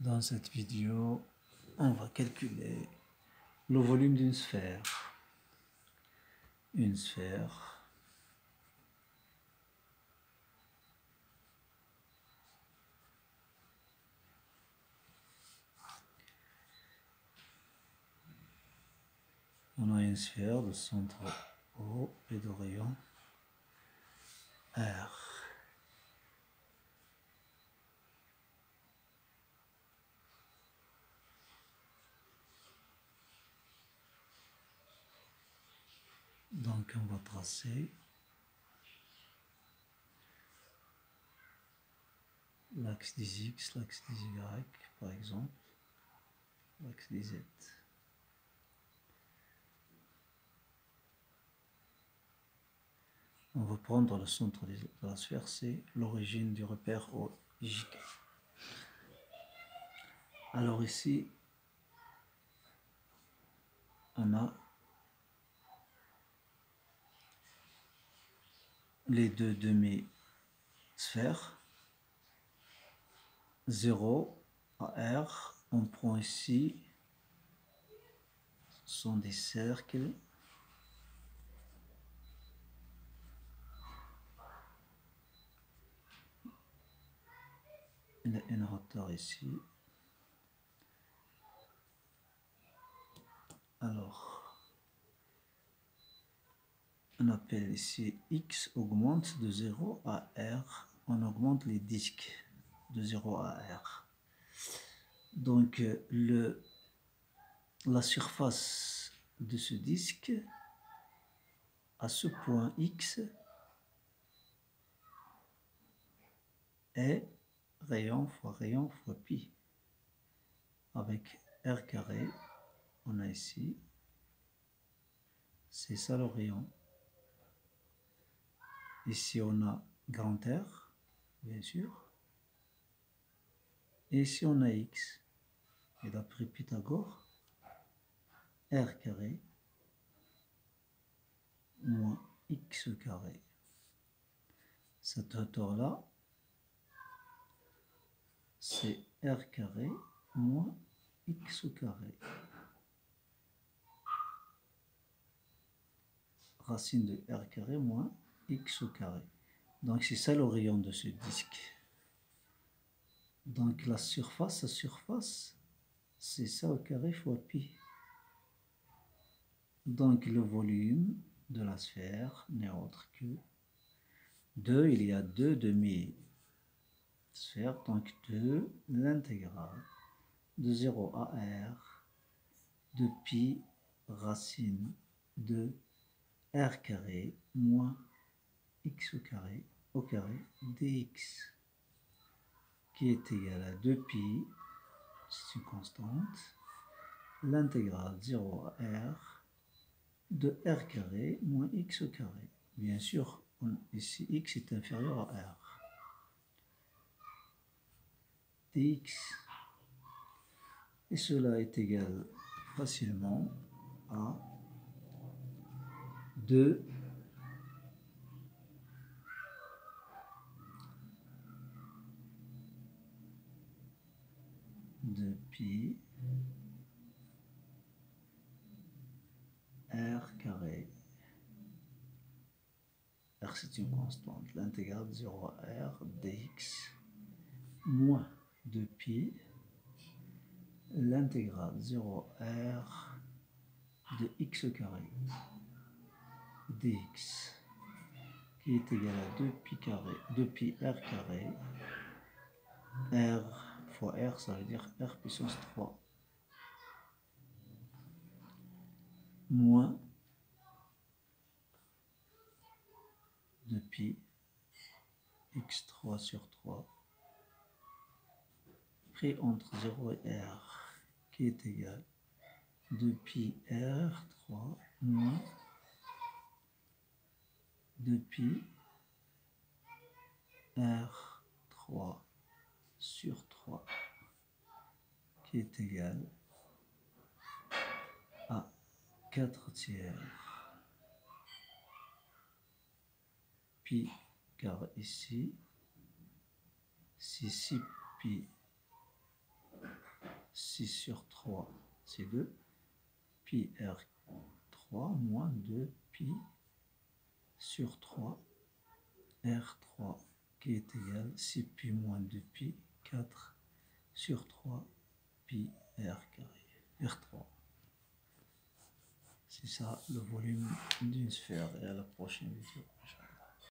Dans cette vidéo, on va calculer le volume d'une sphère. Une sphère on a une sphère de centre O et de rayon R. Donc on va tracer l'axe des X, l'axe des Y par exemple, l'axe des Z. On va prendre le centre de la sphère, c'est l'origine du repère OJ. Alors ici, on a les deux demi-sphères, 0 à R, on prend ici, ce sont des cercles, il y a une hauteur ici. Alors, on appelle ici X augmente de 0 à R, on augmente les disques de 0 à R. Donc, la surface de ce disque, à ce point X, est rayon fois pi. Avec R carré, on a ici, c'est ça le rayon. Ici, on a grand R, bien sûr. Et ici, on a X. Et d'après Pythagore, R carré moins X carré. Cette hauteur-là, c'est R carré moins X carré. Racine de R carré moins X carré. Donc c'est ça le rayon de ce disque. Donc la surface, c'est ça au carré fois pi. Donc le volume de la sphère n'est autre que 2, il y a deux demi-sphères, donc 2, l'intégrale de 0 à R de pi racine de R carré moins X carré au carré dx, qui est égal à 2 pi, c'est une constante, l'intégrale 0 à R de R carré moins X carré. Bien sûr, ici X est inférieur à R. Dx, et cela est égal facilement à 2 pi R carré. R c'est une constante, l'intégrale de 0 à R dx moins 2 pi l'intégrale 0 à R de x carré dx, qui est égal à 2 pi carré, 2 pi R carré, R fois R, ça veut dire R puissance 3, moins 2 pi x3 sur 3, pris entre 0 et R, qui est égal à 2 pi R3 moins 2 pi R3 sur 3, qui est égal à 4 tiers pi, car ici, c'est 6 pi 6 sur 3, c'est 2. Pi R3 moins 2 pi sur 3 R3 qui est égal 6 pi moins 2 pi 4 sur 3 pi R carré R3. C'est ça le volume d'une sphère et à la prochaine vidéo.